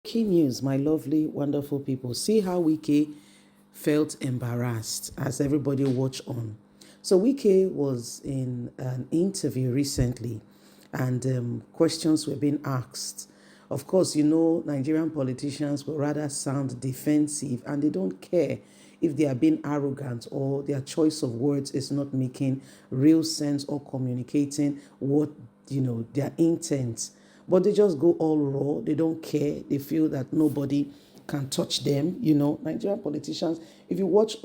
Key news, my lovely, wonderful people. See how Wike felt embarrassed as everybody watched on. So Wike was in an interview recently, and questions were being asked. Of course, Nigerian politicians will rather sound defensive, and they don't care if they are being arrogant or their choice of words is not making real sense or communicating what their intent. But they just go all raw. They don't care. They feel that nobody can touch them. Nigerian politicians, if you watch,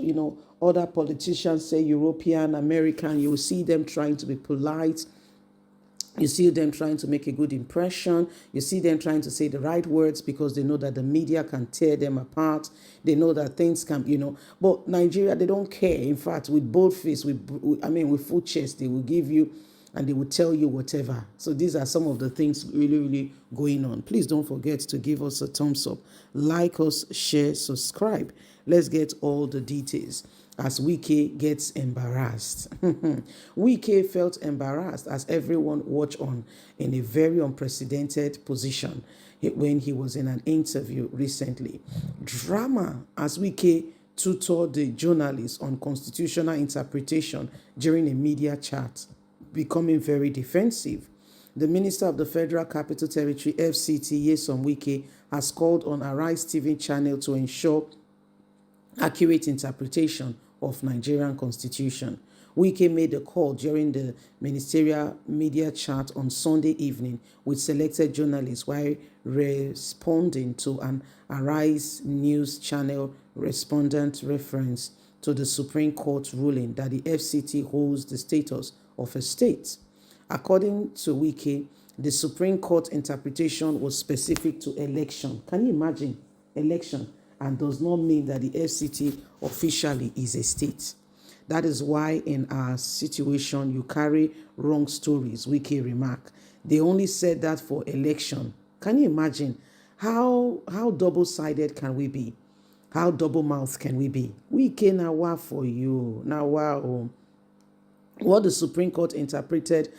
other politicians, say European, American, you will see them trying to be polite. You see them trying to make a good impression. You see them trying to say the right words because they know that the media can tear them apart. They know that things can. But Nigeria, they don't care. In fact, with bold face, with full chest, they will give you and they will tell you whatever. So these are some of the things really, really going on. Please don't forget to give us a thumbs up, like us, share, subscribe. Let's get all the details as Wike gets embarrassed. Wike felt embarrassed as everyone watched on in a very unprecedented position when he was in an interview recently. Drama as Wike tutored the journalists on constitutional interpretation during a media chat, becoming very defensive. The Minister of the Federal Capital Territory, FCT, Nyesom Wike, has called on Arise TV channel to ensure accurate interpretation of Nigerian constitution. Wike made the call during the ministerial media chat on Sunday evening with selected journalists while responding to an Arise News channel respondent reference to the Supreme Court ruling that the FCT holds the status of a state. According to Wike, the Supreme Court interpretation was specific to election. Can you imagine? Election. And does not mean that the FCT officially is a state. That is why in our situation, you carry wrong stories, Wike remark. They only said that for election. Can you imagine? How double-sided can we be? How double-mouthed can we be? Wike nawa for you. Nawa. What the Supreme Court interpreted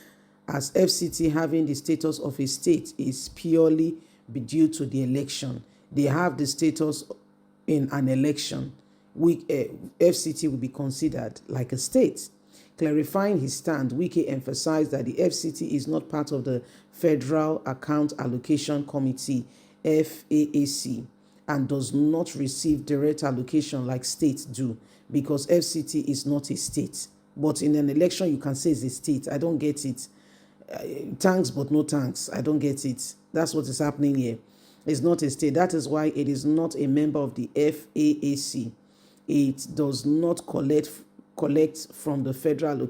as FCT having the status of a state is purely due to the election. They have the status in an election. FCT will be considered like a state. Clarifying his stand, Wike emphasized that the FCT is not part of the Federal Account Allocation Committee, FAAC, and does not receive direct allocation like states do because FCT is not a state. But in an election, you can say it's a state. I don't get it. Thanks, but no thanks. I don't get it. That's what is happening here. It's not a state. That is why it is not a member of the FAAC. It does not collect from the federal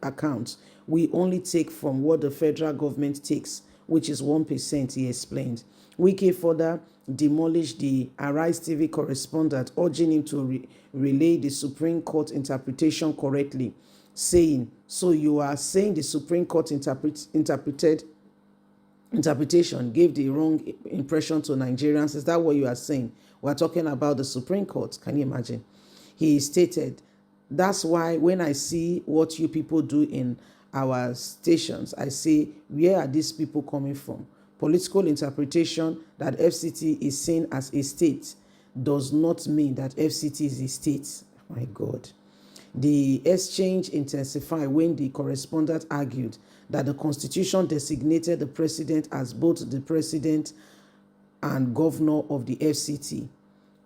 accounts. We only take from what the federal government takes, which is 1%, he explained. Wike further demolished the Arise TV correspondent, urging him to relay the Supreme Court interpretation correctly, saying, so you are saying the Supreme Court interpretation gave the wrong impression to Nigerians? Is that what you are saying? We're talking about the Supreme Court. Can you imagine? He stated, that's why when I see what you people do in our stations, I say, where are these people coming from? Political interpretation that FCT is seen as a state does not mean that FCT is a state. My God. The exchange intensified when the correspondent argued that the Constitution designated the president as both the president and governor of the FCT.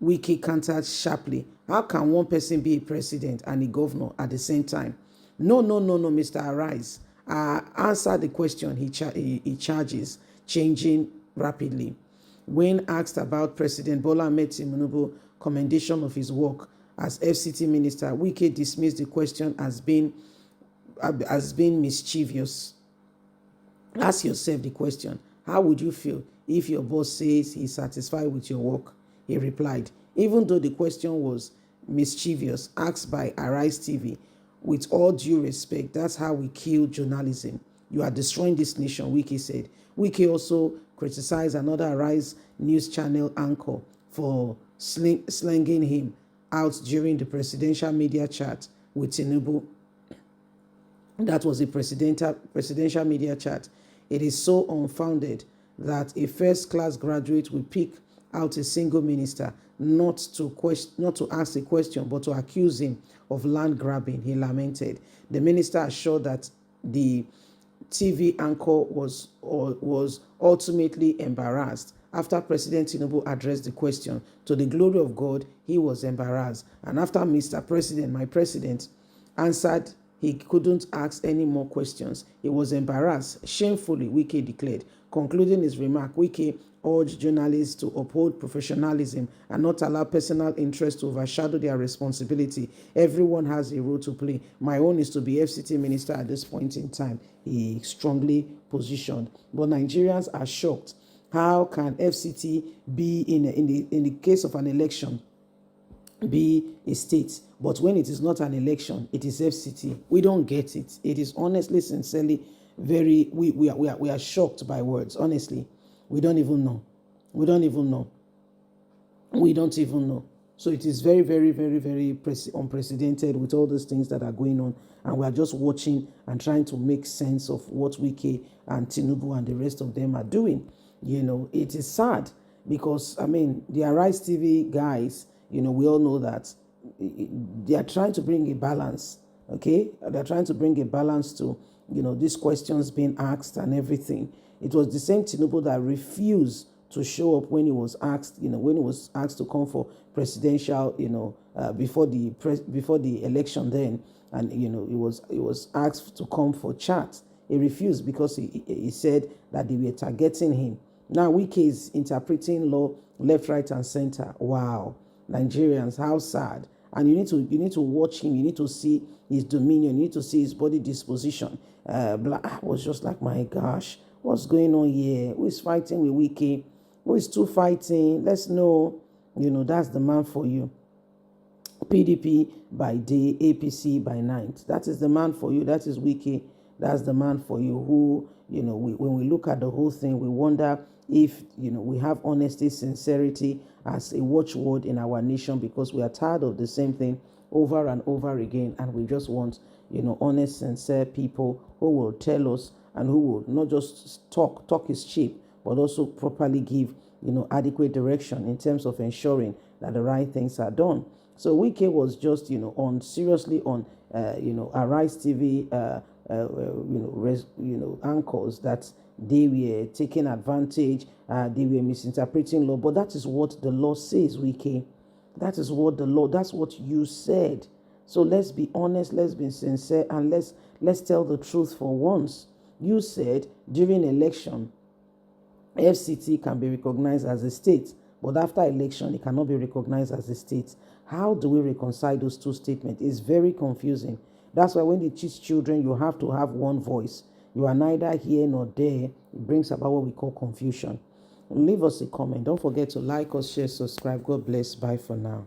Wike countered sharply, how can one person be a president and a governor at the same time? No, Mr. Arise. Answer the question he charges, changing rapidly. When asked about President Bola Ahmed Tinubu's commendation of his work as FCT minister, Wike dismissed the question as being mischievous. Ask yourself the question, how would you feel if your boss says he's satisfied with your work? He replied, even though the question was mischievous, asked by Arise TV, with all due respect, that's how we kill journalism. You are destroying this nation, Wike said. Wike also criticized another Arise News channel anchor for slanging him out during the presidential media chat with Tinubu. That was a presidential media chat. It is so unfounded that a first-class graduate will pick out a single minister, not to ask a question, but to accuse him of land grabbing, he lamented. The minister assured that the TV anchor was ultimately embarrassed. After President Tinubu addressed the question, to the glory of God, he was embarrassed. And after Mr. President, my president, answered, he couldn't ask any more questions. He was embarrassed. Shamefully, Wike declared. Concluding his remark, Wike urged journalists to uphold professionalism and not allow personal interest to overshadow their responsibility. Everyone has a role to play. My own is to be FCT minister at this point in time. He strongly positioned. But Nigerians are shocked. How can FCT be in the case of an election, be a state, but when it is not an election, it is FCT? We don't get it. It is honestly, sincerely, very, we are shocked by words. Honestly, we don't even know. We don't even know. We don't even know. So it is very, very, very, very unprecedented with all those things that are going on. And we are just watching and trying to make sense of what Wike and Tinubu and the rest of them are doing. It is sad because, the Arise TV guys, we all know that they are trying to bring a balance, okay? They're trying to bring a balance to, these questions being asked and everything. It was the same Tinubu that refused to show up when he was asked, when he was asked to come for presidential, before the election then, and he was asked to come for chat. He refused because he said that they were targeting him. Now Wike is interpreting law left, right, and center. Wow, Nigerians, how sad! And you need to watch him. You need to see his dominion. You need to see his body disposition. I was just like, my gosh, what's going on here? Who is fighting with Wike? Who is two fighting? Let's know. That's the man for you. PDP by day, APC by night. That is the man for you. That is Wike. That's the man for you. Who, when we look at the whole thing, we wonder if, we have honesty, sincerity as a watchword in our nation, because we are tired of the same thing over and over again. And we just want, honest, sincere people who will tell us and who will not just talk is cheap, but also properly give, adequate direction in terms of ensuring that the right things are done. So Wike was just, seriously on, Arise TV, anchors that they were taking advantage, they were misinterpreting law. But that is what the law says, Wike. That is what the law, that's what you said. So let's be honest, let's be sincere, and let's tell the truth for once. You said during election, FCT can be recognized as a state, but after election, it cannot be recognized as a state. How do we reconcile those two statements? It's very confusing. That's why when they teach children, you have to have one voice. You are neither here nor there. It brings about what we call confusion. Leave us a comment. Don't forget to like us, share, subscribe. God bless. Bye for now.